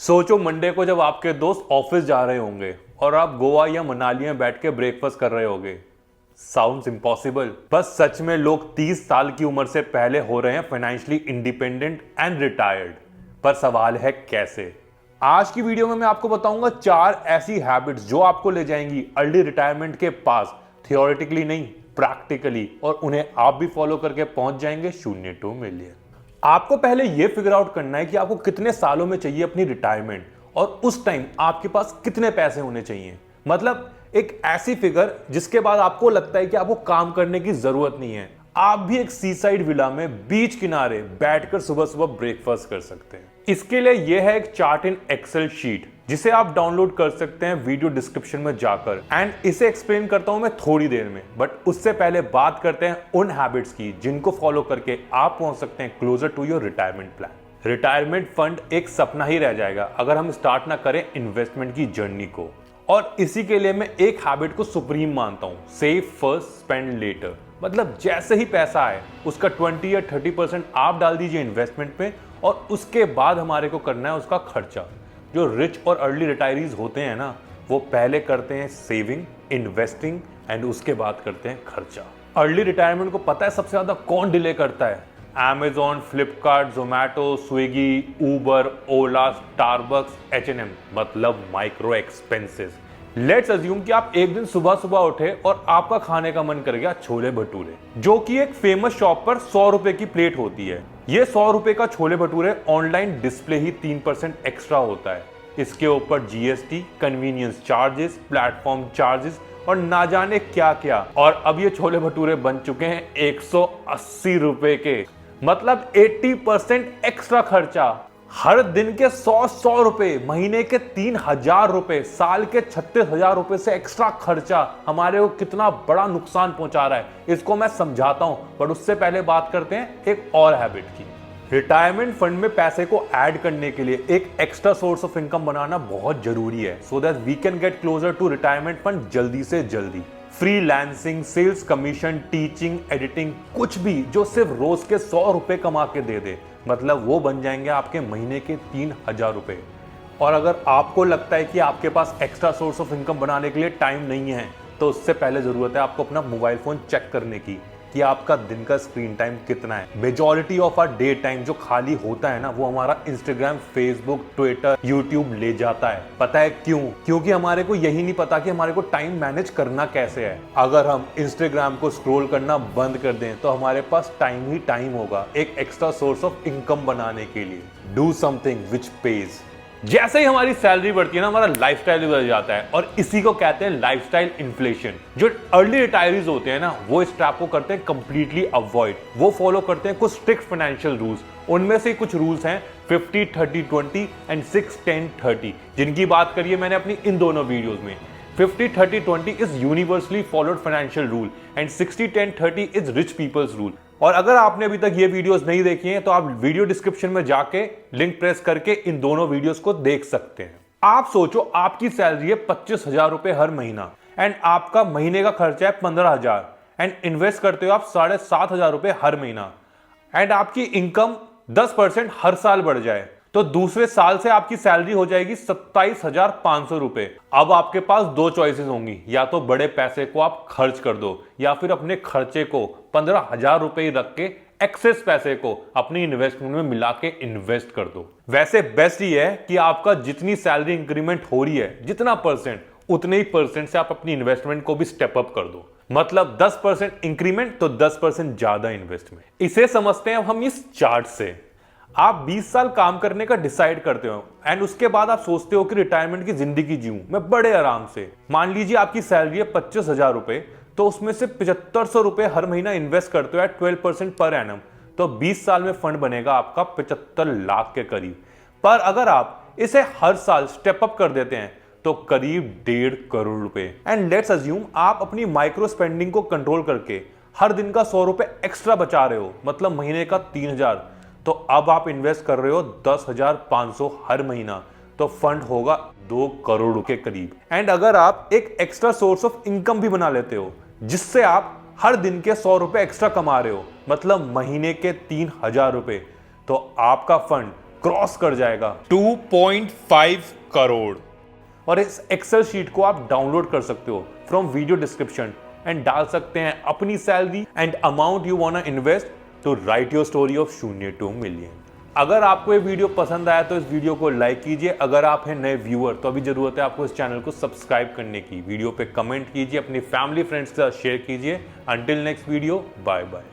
सोचो मंडे को जब आपके दोस्त ऑफिस जा रहे होंगे और आप गोवा या मनाली में बैठ के ब्रेकफास्ट कर रहे होगे। Sounds impossible. बस सच में लोग 30 साल की उम्र से पहले हो रहे हैं फाइनेंशियली इंडिपेंडेंट एंड रिटायर्ड। पर सवाल है कैसे। आज की वीडियो में मैं आपको बताऊंगा 4 ऐसी हैबिट्स जो आपको ले जाएंगी अर्ली रिटायरमेंट के पास, थियोरेटिकली नहीं प्रैक्टिकली, और उन्हें आप भी फॉलो करके पहुंच जाएंगे 0 to मिलियन। आपको पहले यह फिगर आउट करना है कि आपको कितने सालों में चाहिए अपनी रिटायरमेंट, और उस टाइम आपके पास कितने पैसे होने चाहिए। मतलब एक ऐसी फिगर जिसके बाद आपको लगता है कि आपको काम करने की जरूरत नहीं है, आप भी एक सी साइड विला में बीच किनारे बैठकर सुबह सुबह ब्रेकफास्ट कर सकते हैं। इसके लिए यह है एक चार्ट इन एक्सेल शीट जिसे आप डाउनलोड कर सकते हैं वीडियो डिस्क्रिप्शन में जाकर, एंड इसे एक्सप्लेन करता हूं मैं थोड़ी देर में। बट उससे पहले बात करते हैं उन हैबिट्स की जिनको फॉलो करके आप पहुंच सकते हैं closer to your retirement plan. Retirement fund एक सपना ही रह जाएगा अगर हम स्टार्ट ना करें इन्वेस्टमेंट की जर्नी को, और इसी के लिए मैं एक हैबिट को सुप्रीम मानता हूं, सेव फर्स्ट स्पेंड लेटर। मतलब जैसे ही पैसा आए उसका 20 या 30% आप डाल दीजिए इन्वेस्टमेंट पे, और उसके बाद हमारे को करना है उसका खर्चा। जो रिच और अर्ली रिटायरीज होते हैं ना, वो पहले करते हैं सेविंग, इन्वेस्टिंग, एंड उसके बाद करते हैं खर्चा। अर्ली रिटायरमेंट को पता है सबसे ज्यादा कौन डिले करता है? Amazon, फ्लिपकार्ट, जोमैटो, स्विगी, उबर, ओला, स्टारबक्स, H&M, मतलब माइक्रो एक्सपेंसेस। लेट्स अज्यूम कि आप एक दिन सुबह सुबह उठे और आपका खाने का मन कर गया छोले भटूरे, जो कि एक फेमस शॉप पर 100 रुपए की प्लेट होती है। ये 100 रुपए का छोले भटूरे ऑनलाइन डिस्प्ले ही 3% एक्स्ट्रा होता है। इसके ऊपर GST, convenience charges, platform charges और ना जाने क्या क्या, और अब ये छोले भटूरे बन चुके हैं 180 रुपए के। मतलब 80% एक्स्ट्रा खर्चा। हर दिन के 100 रुपए, महीने के 3000 रुपए, साल के 36,000 रुपए से एक्स्ट्रा खर्चा हमारे को कितना बड़ा नुकसान पहुंचा रहा है, इसको मैं समझाता हूं। पर उससे पहले बात करते हैं एक और हैबिट की। रिटायरमेंट फंड में पैसे को ऐड करने के लिए एक एक्स्ट्रा सोर्स ऑफ इनकम बनाना बहुत जरूरी है, so that we can get closer to retirement fund जल्दी से जल्दी। Freelancing, sales commission, teaching, editing, कुछ भी जो सिर्फ रोज के 100 रुपए कमा के दे दे, मतलब वो बन जाएंगे आपके महीने के 3000 रुपए। और अगर आपको लगता है कि आपके पास एक्स्ट्रा सोर्स ऑफ इनकम बनाने के लिए टाइम नहीं है, तो उससे पहले जरूरत है आपको अपना मोबाइल फोन चेक करने की कि आपका दिन का स्क्रीन टाइम कितना है। Majority of our day time जो खाली होता है ना, वो हमारा इंस्टाग्राम, फेसबुक, ट्विटर, यूट्यूब ले जाता है। पता है क्यों? क्योंकि हमारे को यही नहीं पता कि हमारे को टाइम मैनेज करना कैसे है। अगर हम इंस्टाग्राम को स्क्रॉल करना बंद कर दें तो हमारे पास टाइम ही टाइम होगा एक एक्स्ट्रा सोर्स ऑफ इनकम बनाने के लिए। Do something which page. जैसे ही हमारी सैलरी बढ़ती है ना, हमारा लाइफस्टाइल भी बढ़ जाता है, और इसी को कहते हैं लाइफस्टाइल इन्फ्लेशन। जो अर्ली रिटायरीज होते हैं ना, वो इस ट्रैप को करते हैं कंप्लीटली अवॉइड। वो फॉलो करते हैं कुछ स्ट्रिक्ट फाइनेंशियल रूल्स। उनमें से कुछ रूल्स हैं 50-30-20 एंड 6-10-30, जिनकी बात करिए मैंने अपनी इन दोनों वीडियोस में। 50-30-20 is universally followed financial rule and 60-10-30 is rich people's rule. और अगर आपने अभी तक ये वीडियोस नहीं देखी हैं तो आप वीडियो डिस्क्रिप्शन में जाके लिंक प्रेस करके इन दोनों वीडियोस को देख सकते हैं। आप सोचो आपकी सैलरी है 25,000 रुपए हर महीना, एंड आपका महीने का खर्चा है 15,000, एंड इन्वेस्ट करते हो आप 7,500 रुपए हर महीना, एंड आपकी इनकम 10% हर साल बढ़ जाए, तो दूसरे साल से आपकी सैलरी हो जाएगी 27,500 रुपए। अब आपके पास 2 चॉइसेस होंगी, या तो बड़े पैसे को आप खर्च कर दो, या फिर अपने खर्चे को 15,000 रुपए रख के एक्सेस पैसे को अपनी इन्वेस्टमेंट में मिला के इन्वेस्ट कर दो। वैसे बेस्ट ये है कि आपका जितनी सैलरी इंक्रीमेंट हो रही है, जितना परसेंट, उतने ही परसेंट से आप अपनी इन्वेस्टमेंट को भी स्टेप अप कर दो। मतलब 10% इंक्रीमेंट तो 10% ज्यादा इन्वेस्टमेंट। इसे समझते हैं अब हम इस चार्ट से। आप 20 साल काम करने का डिसाइड करते हो, एंड उसके बाद आप सोचते हो कि रिटायरमेंट की जिंदगी जीऊं मैं बड़े आराम से। मान लीजिए आपकी सैलरी है 25,000 रुपए, तो उसमें से 7500 रुपए हर महीना इन्वेस्ट करते हो एट 12% पर एनम, तो 20 साल में फंड बनेगा आपका 75 लाख के करीब। पर अगर आप इसे हर साल स्टेप अप कर देते हैं तो करीब 1.5 करोड़ रुपए। एंड लेट्स अज्यूम आप अपनी माइक्रो स्पेंडिंग को कंट्रोल करके हर दिन का 100 रुपए एक्स्ट्रा बचा रहे हो, मतलब महीने का 3000, तो अब आप इन्वेस्ट कर रहे हो 10,500 हर महीना, तो फंड होगा 2 करोड़ के करीब। एंड अगर आप एक एक्स्ट्रा सोर्स ऑफ इनकम भी बना लेते हो, जिससे आप हर दिन के 100 रुपए एक्स्ट्रा कमा रहे हो, मतलब महीने के 3000 रुपए, तो आपका फंड क्रॉस कर जाएगा 2.5 करोड़। और इस एक्सेल शीट को आप डाउनलोड कर सकते हो फ्रॉम वीडियो डिस्क्रिप्शन एंड डाल सकते हैं अपनी salary and amount you want to invest to write your story of 0 to million. अगर आपको ये वीडियो पसंद आया तो इस वीडियो को लाइक कीजिए। अगर आप हैं नए व्यूअर तो अभी जरूरत है आपको इस चैनल को सब्सक्राइब करने की। वीडियो पे कमेंट कीजिए, अपनी फैमिली फ्रेंड्स के साथ शेयर कीजिए। Until next video, bye bye.